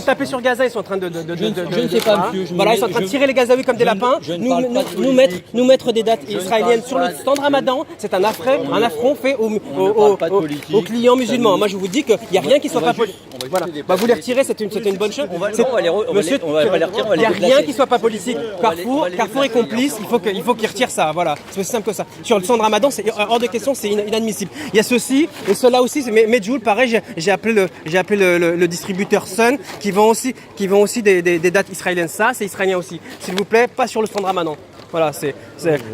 taper sur Gaza, ils sont en train de Je ne sais pas, monsieur. Voilà, ils sont en train de tirer les Gazaouis comme des lapins. Nous mettre des dates israéliennes sur le stand Ramadan, c'est un affront fait aux clients musulmans. Moi, je vous dis qu'il n'y a rien qui soit pas politique. Voilà. Bah, vous les retirez, c'est une bonne chose. Monsieur, il n'y a rien qui soit pas politique. Carrefour est complice. Il faut qu'il retire ça. Voilà, c'est aussi simple que ça. Sur le stand Ramadan, c'est hors de question, c'est inadmissible. Il y a ceci et cela aussi. Medjool, pareil, j'ai appelé le distributeur Sun qui vend aussi des dates israéliennes. Ça, c'est israélien aussi. S'il vous plaît, pas sur le stand Ramadan. Voilà,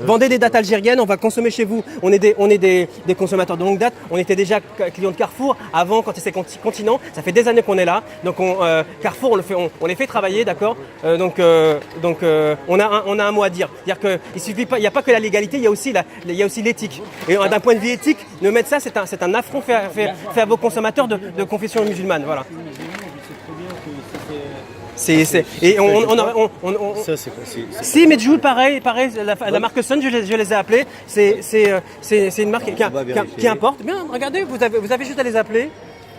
vendez des dates algériennes, on va consommer chez vous. On est des consommateurs de longue date. On était déjà clients de Carrefour avant quand c'était Continent. Ça fait des années qu'on est là. Donc Carrefour, on les fait travailler, d'accord. Donc on a un mot à dire. C'est-à-dire qu'il suffit pas, il n'y a pas que la légalité, il y a aussi l'éthique. Et d'un point de vue éthique, ne mettre ça, c'est un affront fait à vos consommateurs de confession musulmane. Voilà. Si Medjool, pareil, la marque Sun, je les ai appelés. C'est une marque qui importe. Bien, regardez, vous avez juste à les appeler.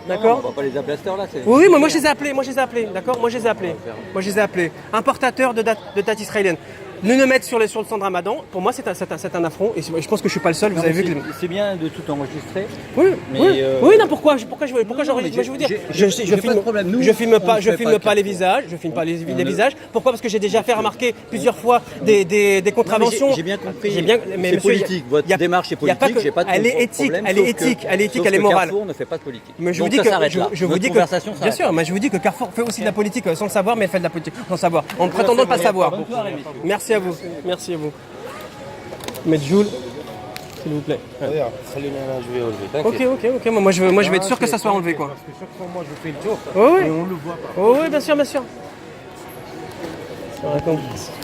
D'accord. On va pas les appeler à cette heure-là. Oui, moi je les ai appelés. D'accord. Moi je les ai appelés. Importateurs de dates israéliennes. Nous mettre sur le stand Ramadan, pour moi c'est un affront et je pense que je suis pas le seul. Vous avez vu que c'est bien de tout enregistrer. Oui, non, pourquoi j'enregistre? Je veux dire, je filme pas les visages, les visages. Pourquoi? Parce que j'ai déjà fait remarquer plusieurs fois des contraventions. J'ai bien compris. Mais c'est politique. Votre démarche est politique. J'ai pas de elle est éthique, elle est morale. Carrefour ne fait pas de politique. Mais je vous dis que bien sûr, mais je vous dis que Carrefour fait aussi de la politique sans le savoir, mais elle fait de la politique sans le savoir, en prétendant ne pas savoir. Merci à vous. Medjool, s'il vous plaît. Ok. Moi je vais être sûr que ça soit enlevé, quoi. Parce que chaque fois, moi, je fais le job et on le voit pas. Oui, bien sûr. Monsieur.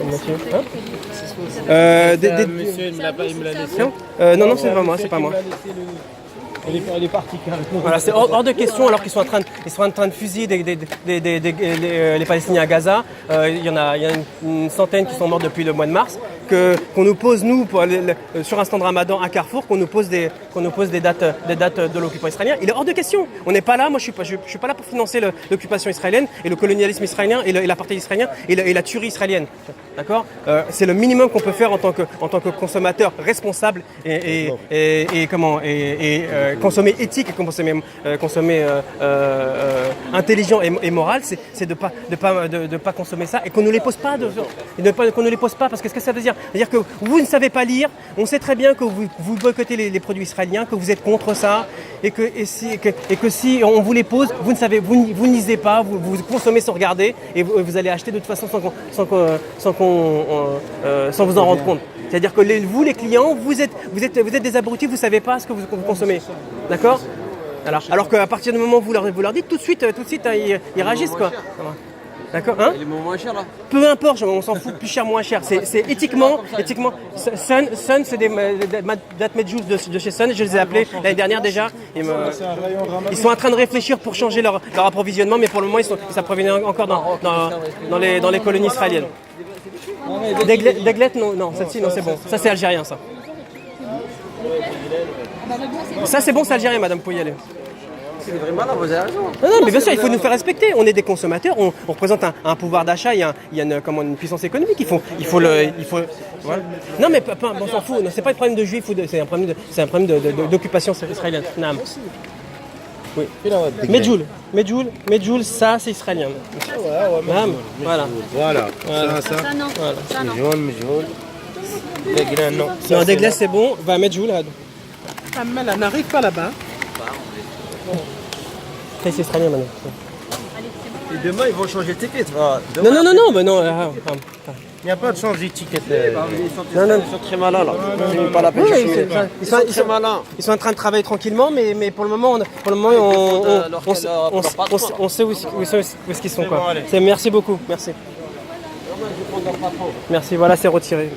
Monsieur, il me l'a laissé. Non, c'est pas moi. Elle est partie carrément. Voilà, c'est hors de question alors qu'ils sont en train de fusiller les Palestiniens à Gaza. Il y a une centaine qui sont morts depuis le mois de mars. Qu'on nous pose nous sur un stand Ramadan à Carrefour, qu'on nous pose des dates de l'occupant israélien. Il est hors de question. On n'est pas là. Moi, je suis pas là pour financer l'occupation israélienne et le colonialisme israélien et l'apartheid israélien et la tuerie israélienne. D'accord. C'est le minimum qu'on peut faire en tant que consommateur responsable et consommer éthique et consommer intelligent et moral, c'est de pas consommer ça et qu'on ne les pose pas qu'on ne les pose pas parce que ce que ça veut dire, c'est-à-dire que vous ne savez pas lire, on sait très bien que vous boycottez les produits israéliens, que vous êtes contre ça et que si on vous les pose, vous ne lisez pas, vous consommez sans regarder et vous allez acheter de toute façon sans vous en rendre compte. C'est-à-dire que vous, les clients, vous êtes des abrutis, vous ne savez pas ce que vous consommez. D'accord ? Alors qu'à partir du moment où vous leur dites, tout de suite ils réagissent, quoi. D'accord, hein? Il est moins cher là. Peu importe, on s'en fout, plus cher, moins cher. C'est éthiquement. Sun, c'est des dates Medjool de chez Sun. Je les ai appelés l'année dernière déjà. Ils sont en train de réfléchir pour changer leur approvisionnement, mais pour le moment ils s'approviennent encore dans les colonies israéliennes. Deglet, non, celle-ci, non, c'est bon. Ça, c'est algérien, ça. Ça, c'est bon, c'est algérien, madame, pour y aller. C'est vraiment là, vous avez raison. Non, mais bien sûr, il faut nous faire respecter. On est des consommateurs, on représente un pouvoir d'achat, il y a une puissance économique. Il faut voilà. Non, mais on s'en fout. C'est pas un problème de juifs, c'est un problème d'occupation israélienne. Non. Oui. Medjool, ça c'est israélien. Voilà. Ça non. Ça non. Medjool. Deglet, non. Non, Deglet c'est bon. Va Medjool. Elle n'arrive pas là-bas. C'est israélien maintenant. Et demain, ils vont changer l'étiquette. Non, mais non. Il n'y a pas de change d'étiquette. Ils sont très malins là. C'est pas la peine. Ils sont très malins. Ils sont en train de travailler tranquillement, mais pour le moment, on sait où est-ce qu'ils sont, quoi. Merci beaucoup, merci. Merci, voilà, c'est retiré.